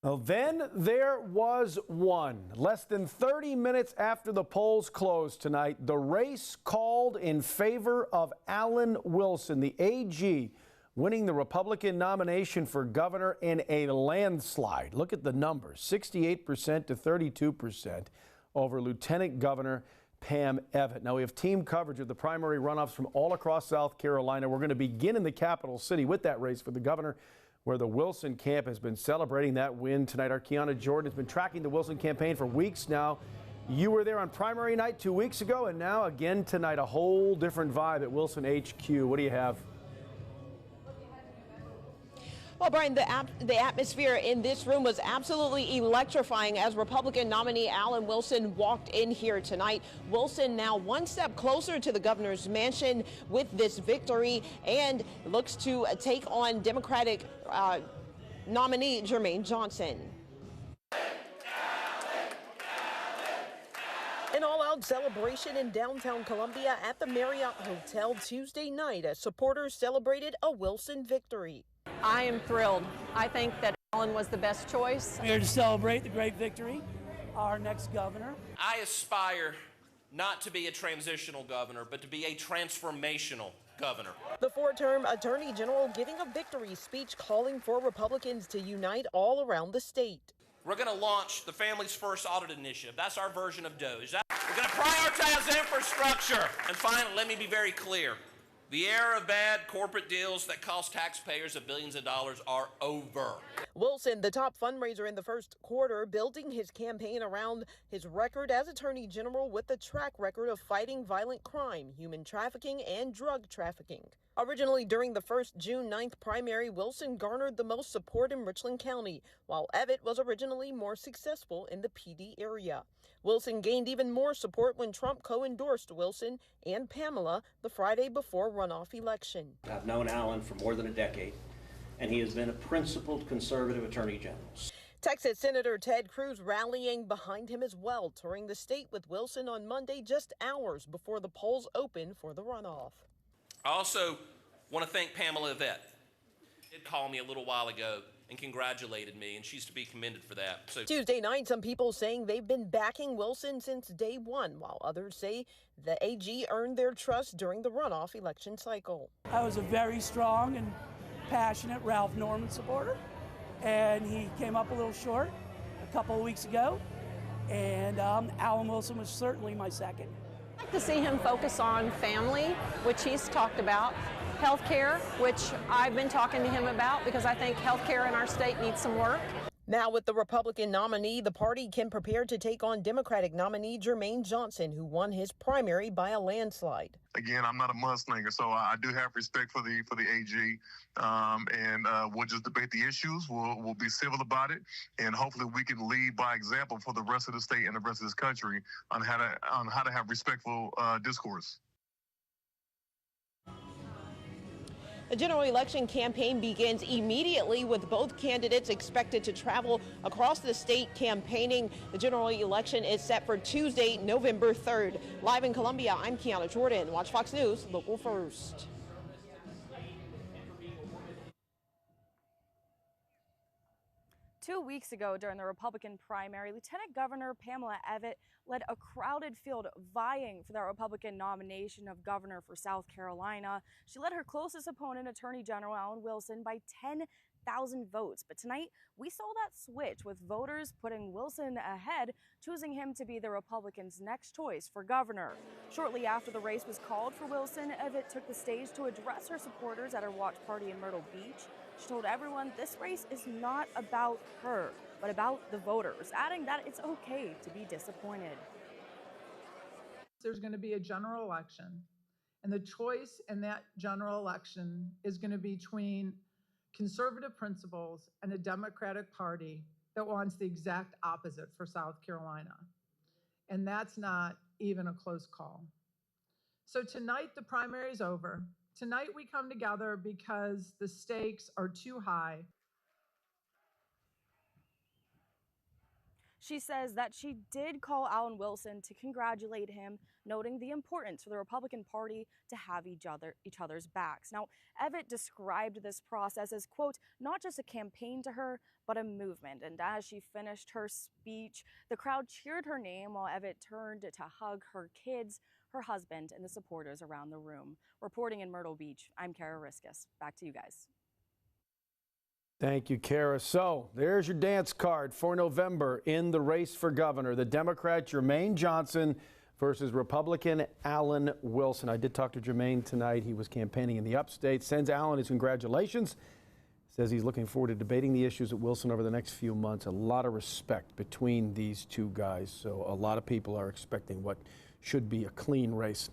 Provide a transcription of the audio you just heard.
Well, then there was one. Less than 30 minutes after the polls closed tonight, the race called in favor of Alan Wilson, the AG, winning the Republican nomination for governor in a landslide. Look at the numbers, 68% to 32% over Lieutenant Governor Pam Evette. Now, we have team coverage of the primary runoffs from all across South Carolina. We're going to begin in the capital city with that race for the governor, where the Wilson camp has been celebrating that win tonight. Our Kiana Jordan has been tracking the Wilson campaign for weeks now. You were there on primary night 2 weeks ago, and now again tonight, a whole different vibe at Wilson HQ. What do you have? Well, Brian, the atmosphere in this room was absolutely electrifying as Republican nominee Alan Wilson walked in here tonight. Wilson now one step closer to the governor's mansion with this victory and looks to take on Democratic nominee Jermaine Johnson. An all-out celebration in downtown Columbia at the Marriott Hotel Tuesday night as supporters celebrated a Wilson victory. I am thrilled. I think that Alan was the best choice. We're here to celebrate the great victory, our next governor. I aspire not to be a transitional governor, but to be a transformational governor. The four-term attorney general giving a victory speech calling for Republicans to unite all around the state. We're going to launch the Families First Audit Initiative. That's our version of DOGE. We're going to prioritize infrastructure. And finally, let me be very clear. The era of bad corporate deals that cost taxpayers of billions of dollars are over. Wilson, the top fundraiser in the first quarter, building his campaign around his record as Attorney General with a track record of fighting violent crime, human trafficking, and drug trafficking. Originally during the first June 9th primary, Wilson garnered the most support in Richland County, while Evette was originally more successful in the PD area. Wilson gained even more support when Trump co-endorsed Wilson and Pamela the Friday before runoff election. I've known Alan for more than a decade, and he has been a principled conservative attorney general. Texas Senator Ted Cruz rallying behind him as well, touring the state with Wilson on Monday just hours before the polls open for the runoff. I also want to thank Pamela Evette. She did call me a little while ago and congratulated me, and she's to be commended for that. So Tuesday night, some people saying they've been backing Wilson since day one, while others say the AG earned their trust during the runoff election cycle. I was a very strong and passionate Ralph Norman supporter, and he came up a little short a couple of weeks ago, and Alan Wilson was certainly my second. I'd like to see him focus on family, which he's talked about, health care, which I've been talking to him about because I think health care in our state needs some work. Now with the Republican nominee, the party can prepare to take on Democratic nominee Jermaine Johnson, who won his primary by a landslide. Again, I'm not a mudslinger, so I do have respect for the AG, and we'll just debate the issues. We'll be civil about it, and hopefully we can lead by example for the rest of the state and the rest of this country on how to have respectful discourse. The general election campaign begins immediately with both candidates expected to travel across the state campaigning. The general election is set for Tuesday, November 3rd. Live in Columbia, I'm Kiana Jordan. Watch Fox News, Local First. 2 weeks ago during the Republican primary, Lieutenant Governor Pamela Evette led a crowded field vying for the Republican nomination of governor for South Carolina. She led her closest opponent, Attorney General Alan Wilson, by 10,000 votes. But tonight, we saw that switch with voters putting Wilson ahead, choosing him to be the Republicans' next choice for governor. Shortly after the race was called for Wilson, Evette took the stage to address her supporters at her watch party in Myrtle Beach. She told everyone this race is not about her, but about the voters, adding that it's okay to be disappointed. There's going to be a general election, and the choice in that general election is going to be between conservative principles and a Democratic Party that wants the exact opposite for South Carolina. And that's not even a close call. So tonight the primary is over. Tonight we come together because the stakes are too high. She says that she did call Alan Wilson to congratulate him, noting the importance for the Republican Party to have each other's backs. Now, Evette described this process as, quote, not just a campaign to her, but a movement. And as she finished her speech, the crowd cheered her name while Evette turned to hug her kids, her husband, and the supporters around the room. Reporting in Myrtle Beach, I'm Kara Riskus. Back to you guys. Thank you, Kara. So there's your dance card for November in the race for governor. The Democrat Jermaine Johnson versus Republican Alan Wilson. I did talk to Jermaine tonight. He was campaigning in the upstate. Sends Alan his congratulations. Says he's looking forward to debating the issues at Wilson over the next few months. A lot of respect between these two guys. So a lot of people are expecting what should be a clean race.